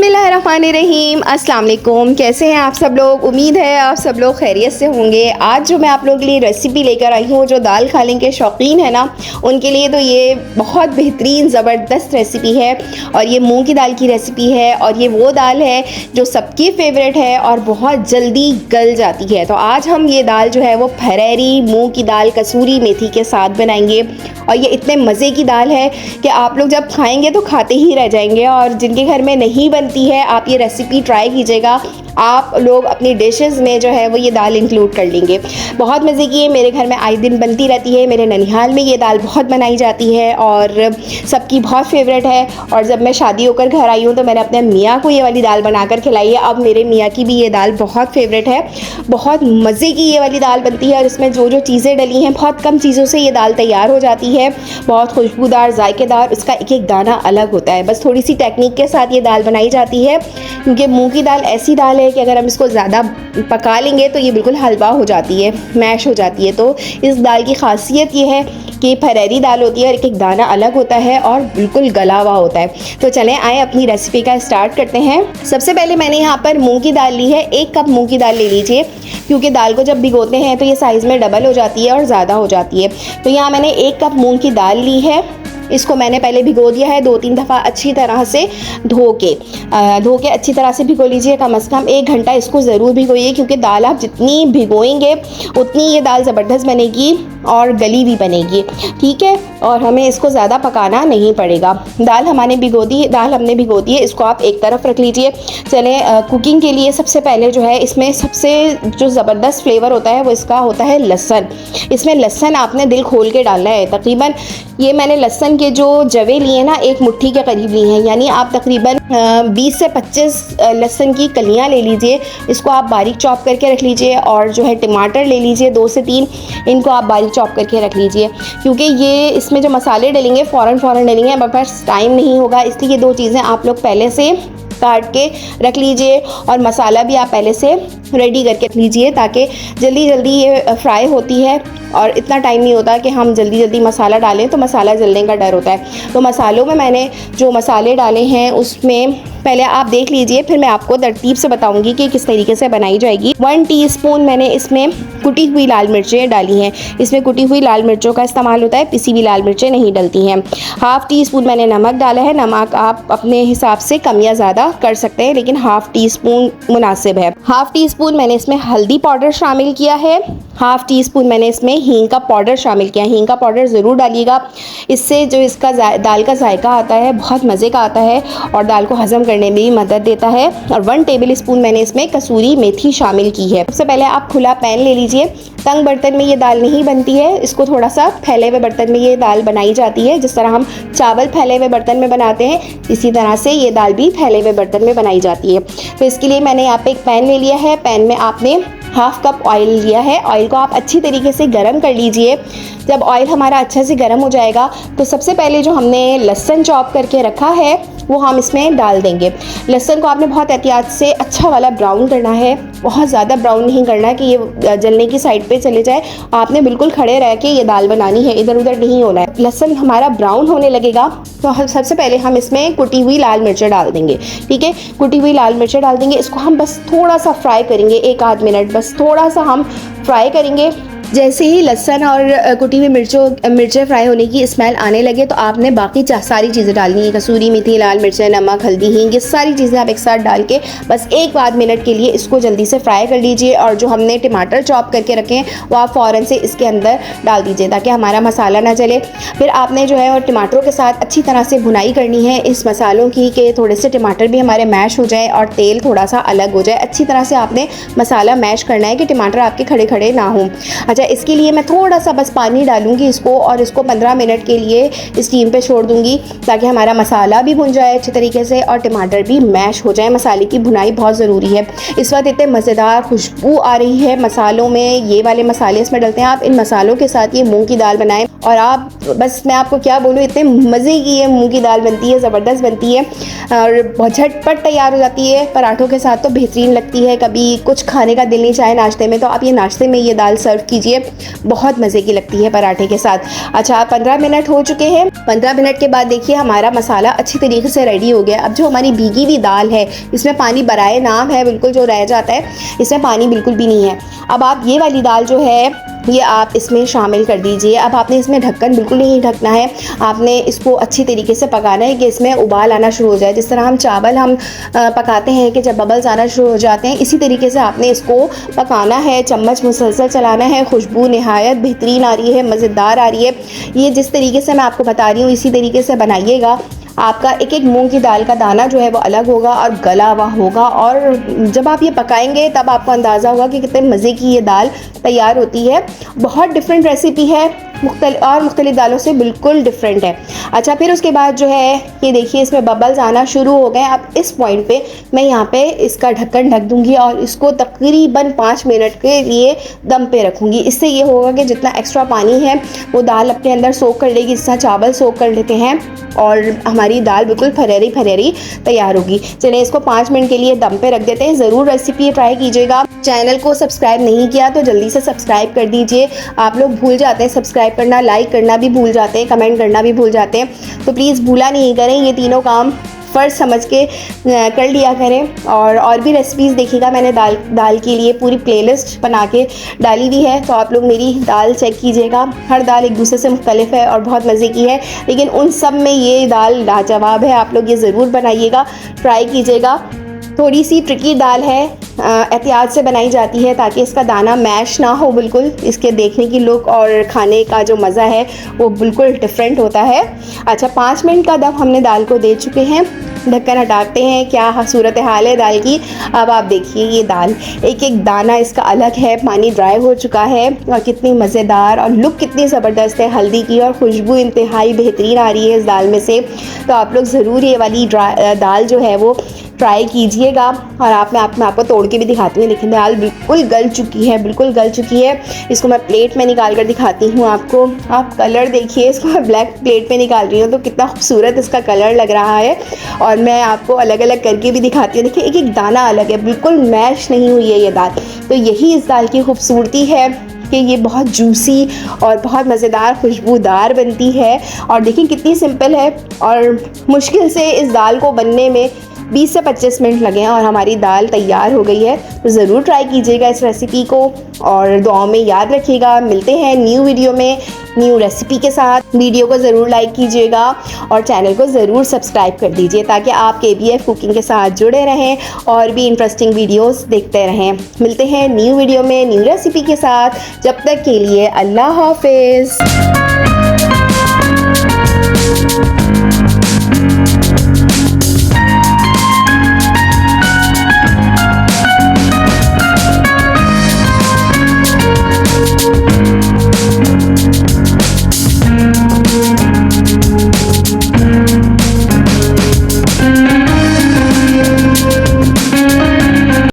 बिस्मिल्लाहिर्रहमानिर्रहीम। अस्सलाम वालेकुम। कैसे हैं आप सब लोग? उम्मीद है आप सब लोग खैरियत से होंगे। आज जो मैं आप लोगों के लिए रेसिपी लेकर आई हूँ, जो दाल खाने के शौकीन है ना, उनके लिए तो ये बहुत बेहतरीन ज़बरदस्त रेसिपी है। और ये मूंग की दाल की रेसिपी है और ये वो दाल है जो सबकी फेवरेट है और बहुत जल्दी गल जाती है। तो आज हम ये दाल जो है वो फरेरी मूंग की दाल कसूरी मेथी के साथ बनाएंगे। और ये इतने मज़े की दाल है कि आप लोग जब खाएंगे तो खाते ही रह जाएंगे। और जिनके घर में नहीं बनती है, आप ये रेसिपी ट्राई कीजिएगा। आप लोग अपनी डिशेस में जो है वो ये दाल इंक्लूड कर लेंगे। बहुत मज़े की है, मेरे घर में आए दिन बनती रहती है। मेरे ननिहाल में ये दाल बहुत बनाई जाती है और सबकी बहुत फेवरेट है। और जब मैं शादी होकर घर आई हूँ तो मैंने अपने मियाँ को ये वाली दाल बनाकर खिलाई है। अब मेरे मियाँ की भी ये दाल बहुत फेवरेट है। बहुत मज़े की ये वाली दाल बनती है और इसमें जो जो चीज़ें डली हैं, बहुत कम चीज़ों से ये दाल तैयार हो जाती है। बहुत खुशबूदार, जायकेदार, उसका एक एक दाना अलग होता है। बस थोड़ी सी टेक्निक के साथ ये दाल बनाई जाती है, क्योंकि मूंग की दाल ऐसी दाल है कि अगर हम इसको ज़्यादा पका लेंगे तो ये बिल्कुल हलवा हो जाती है, मैश हो जाती है। तो इस दाल की खासियत ये है कि फरेरी दाल होती है और एक एक दाना अलग होता है और बिल्कुल गला हुआ होता है। तो चलें आए अपनी रेसिपी का स्टार्ट करते हैं। सबसे पहले मैंने यहाँ पर मूंग की दाल ली है। 1 कप मूंग की दाल ले लीजिए, क्योंकि दाल को जब भिगोते हैं तो ये साइज़ में डबल हो जाती है और ज़्यादा हो जाती है। तो यहाँ मैंने 1 कप मूंग की दाल ली है। इसको मैंने पहले भिगो दिया है 2-3 दफ़ा अच्छी तरह से धो के अच्छी तरह से भिगो लीजिए। कम से कम 1 घंटा इसको ज़रूर भिगोइए, क्योंकि दाल आप जितनी भिगोएंगे उतनी ये दाल ज़बरदस्त बनेगी और गली भी बनेगी, ठीक है। और हमें इसको ज़्यादा पकाना नहीं पड़ेगा। दाल हमने भिगो दी है, इसको आप एक तरफ रख लीजिए। चलें कुकिंग के लिए सबसे पहले जो है इसमें सबसे जो ज़बरदस्त फ्लेवर होता है वो इसका होता है लहसुन। इसमें लहसुन आपने दिल खोल के डालना है। तकरीबन ये मैंने लहसुन के जो जवे लिए ना, 1 मुट्ठी के करीब लिए हैं। यानी आप तकरीबन 20 से 25 लहसुन की कलियां ले लीजिए। इसको आप बारीक चॉप करके रख लीजिए। और जो है टमाटर ले लीजिए 2 से 3, इनको आप बारीक चॉप करके रख लीजिए, क्योंकि ये इसमें जो मसाले डलेंगे फ़ौरन डलेंगे, बस टाइम नहीं होगा, इसलिए ये 2 चीज़ें आप लोग पहले से काट के रख लीजिए। और मसाला भी आप पहले से रेडी करके रख लीजिए, ताकि जल्दी जल्दी ये फ्राई होती है। और इतना टाइम नहीं होता कि हम जल्दी जल्दी मसाला डालें तो मसाला जलने का डर होता है। तो मसालों में मैंने जो मसाले डाले हैं उसमें पहले आप देख लीजिए, फिर मैं आपको तरतीब से बताऊंगी कि किस तरीके से बनाई जाएगी। 1 टीस्पून मैंने इसमें कुटी हुई लाल मिर्चें डाली हैं। इसमें कुटी हुई लाल मिर्चों का इस्तेमाल होता है, पिसी हुई लाल मिर्चें नहीं डलती हैं। 1/2 टीस्पून मैंने नमक डाला है। नमक आप अपने हिसाब से कम या ज़्यादा कर सकते हैं, लेकिन 1/2 टीस्पून मुनासिब है। 1/2 टीस्पून मैंने इसमें हल्दी पाउडर शामिल किया है। 1/2 टीस्पून मैंने इसमें हींग का पाउडर शामिल किया है। हींग का पाउडर ज़रूर डालिएगा, इससे जो इसका दाल का जायका आता है बहुत मज़े का आता है और दाल को हज़म करने में भी मदद देता है। और 1 टेबल स्पून मैंने इसमें कसूरी मेथी शामिल की है। सबसे पहले आप खुला पैन ले लीजिए। तंग बर्तन में ये दाल नहीं बनती है, इसको थोड़ा सा फैले हुए बर्तन में ये दाल बनाई जाती है। जिस तरह हम चावल फैले हुए बर्तन में बनाते हैं, इसी तरह से ये दाल भी फैले हुए बर्तन में बनाई जाती है। तो इसके लिए मैंने यहाँ पे एक पैन ले लिया है। पैन में आपने 1/2 कप ऑयल लिया है। ऑयल को आप अच्छी तरीके से गर्म कर लीजिए। जब ऑयल हमारा अच्छे से गर्म हो जाएगा तो सबसे पहले जो हमने लहसुन चॉप करके रखा है वो हम इसमें डाल देंगे। लहसुन को आपने बहुत एहतियात से अच्छा वाला ब्राउन करना है, बहुत ज़्यादा ब्राउन नहीं करना है कि ये जलने की साइड पे चले जाए। आपने बिल्कुल खड़े रह के ये दाल बनानी है, इधर उधर नहीं होना है। लहसुन हमारा ब्राउन होने लगेगा तो सबसे पहले हम इसमें कुटी हुई लाल मिर्चें डाल देंगे, ठीक है। कुटी हुई लाल मिर्चें डाल देंगे। इसको हम बस थोड़ा सा फ्राई करेंगे, 1-8 मिनट बस थोड़ा सा हम फ्राई करेंगे। जैसे ही लहसुन और कुटी हुई मिर्चें फ्राई होने की स्मेल आने लगे तो आपने बाकी सारी चीज़ें डालनी है। कसूरी मेथी, लाल मिर्चें, नमक, हल्दी, हींग, ये सारी चीज़ें आप एक साथ डाल के बस 1-8 मिनट के लिए इसको जल्दी से फ्राई कर लीजिए। और जो हमने टमाटर चॉप करके रखे हैं वो आप फ़ौरन से इसके अंदर डाल दीजिए, ताकि हमारा मसाला ना जले। फिर आपने जो है और टमाटरों के साथ अच्छी तरह से भुनाई करनी है इस मसालों की, कि थोड़े से टमाटर भी हमारे मैश हो जाए और तेल थोड़ा सा अलग हो जाए। अच्छी तरह से आपने मसाला मैश करना है कि टमाटर आपके खड़े खड़े ना हों। अच्छा, इसके लिए मैं थोड़ा सा बस पानी डालूंगी इसको और इसको 15 मिनट के लिए स्टीम पे छोड़ दूंगी, ताकि हमारा मसाला भी भुन जाए अच्छे तरीके से और टमाटर भी मैश हो जाए। मसाले की भुनाई बहुत ज़रूरी है। इस वक्त इतने मज़ेदार खुशबू आ रही है मसालों में, ये वाले मसाले इसमें डलते हैं। आप इन मसालों के साथ ये मूंग की दाल बनाएं और आप बस मैं आपको क्या बोलूँ, इतने मज़े की ये मूंग की दाल बनती है, ज़बरदस्त बनती है और बहुत झटपट तैयार हो जाती है। पराठों के साथ तो बेहतरीन लगती है। कभी कुछ खाने का दिल नहीं चाहे नाश्ते में, तो आप ये नाश्ते में ये दाल सर्व कीजिए। लीजिए, बहुत मज़े की लगती है पराठे के साथ। अच्छा 15 मिनट हो चुके हैं। 15 मिनट के बाद देखिए हमारा मसाला अच्छी तरीके से रेडी हो गया। अब जो हमारी भीगी हुई दाल है, इसमें पानी बराए नाम है, बिल्कुल जो रह जाता है, इसमें पानी बिल्कुल भी नहीं है। अब आप ये वाली दाल जो है ये आप इसमें शामिल कर दीजिए। अब आपने इसमें ढक्कन बिल्कुल नहीं ढकना है, आपने इसको अच्छी तरीके से पकाना है कि इसमें उबाल आना शुरू हो जाए। जिस तरह हम चावल पकाते हैं कि जब बबल्स आना शुरू हो जाते हैं, इसी तरीके से आपने इसको पकाना है। चम्मच मुसलसल चलाना है। खुशबू नहायत बेहतरीन आ रही है, मज़ेदार आ रही है। ये जिस तरीके से मैं आपको बता रही हूँ इसी तरीके से बनाइएगा। आपका एक एक मूंग की दाल का दाना जो है वो अलग होगा और गला हुआ होगा, और जब आप ये पकाएंगे तब आपको अंदाज़ा होगा कि कितने मज़े की ये दाल तैयार होती है। बहुत डिफरेंट रेसिपी है, मुख्तलिफ दालों से बिल्कुल डिफरेंट है। अच्छा फिर उसके बाद जो है ये देखिए इसमें बबल्स आना शुरू हो गए। अब इस पॉइंट पे मैं यहाँ पे इसका ढक्कन ढक दूँगी और इसको तकरीबन 5 मिनट के लिए दम पे रखूँगी। इससे ये होगा कि जितना एक्स्ट्रा पानी है वो दाल अपने अंदर सोख कर लेगी, जितना चावल सोख कर लेते हैं, और हमारी दाल बिल्कुल फरेरी तैयार होगी। चलिए इसको 5 मिनट के लिए दम पे रख देते हैं। ज़रूर रेसिपी ट्राई कीजिएगा। चैनल को सब्सक्राइब नहीं किया तो जल्दी से सब्सक्राइब कर दीजिए। आप लोग भूल जाते हैं सब्सक्राइब करना, लाइक करना भी भूल जाते हैं, कमेंट करना भी भूल जाते हैं, तो प्लीज़ भूला नहीं करें। ये तीनों काम फ़र्ज़ समझ के कर लिया करें। और भी रेसिपीज़ देखिएगा, मैंने दाल के लिए पूरी प्लेलिस्ट बना के डाली हुई है, तो आप लोग मेरी दाल चेक कीजिएगा। हर दाल एक दूसरे से मुख्तलिफ है और बहुत मज़े की है, लेकिन उन सब में ये दाल लाजवाब है। आप लोग ये ज़रूर बनाइएगा, ट्राई कीजिएगा। थोड़ी सी ट्रिकी दाल है, एहतियात से बनाई जाती है ताकि इसका दाना मैश ना हो। बिल्कुल इसके देखने की लुक और खाने का जो मज़ा है वो बिल्कुल डिफरेंट होता है। अच्छा 5 मिनट का दम हमने दाल को दे चुके हैं। ढक्कन हटाते हैं। क्या सूरत हाल है दाल की। अब आप देखिए ये दाल, एक एक दाना इसका अलग है, पानी ड्राई हो चुका है, और कितनी मज़ेदार और लुक कितनी ज़बरदस्त है हल्दी की, और खुशबू इंतहाई बेहतरीन आ रही है इस दाल में से। तो आप लोग ज़रूर ये वाली दाल जो है वो ट्राई कीजिएगा। और मैं आपको तोड़ के भी दिखाती हूँ। लेकिन दाल बिल्कुल गल चुकी है, बिल्कुल गल चुकी है। इसको मैं प्लेट में निकाल कर दिखाती हूँ आपको। आप कलर देखिए, इसको मैं ब्लैक प्लेट में निकाल रही हूँ तो कितना खूबसूरत इसका कलर लग रहा है। और मैं आपको अलग अलग करके भी दिखाती हूँ। देखिए एक एक दाना अलग है, बिल्कुल मैश नहीं हुई है ये दाल। तो यही इस दाल की खूबसूरती है कि ये बहुत जूसी और बहुत मज़ेदार खुशबूदार बनती है। और देखिए कितनी सिंपल है, और मुश्किल से इस दाल को बनने में 20 से 25 मिनट लगे हैं और हमारी दाल तैयार हो गई है। तो ज़रूर ट्राई कीजिएगा इस रेसिपी को, और दुआओं में याद रखिएगा। मिलते हैं न्यू वीडियो में न्यू रेसिपी के साथ। वीडियो को ज़रूर लाइक कीजिएगा और चैनल को ज़रूर सब्सक्राइब कर दीजिए ताकि आप KBF कुकिंग के साथ जुड़े रहें और भी इंटरेस्टिंग वीडियोस देखते रहें। मिलते हैं न्यू वीडियो में न्यू रेसिपी के साथ। जब तक के लिए अल्लाह हाफिज़।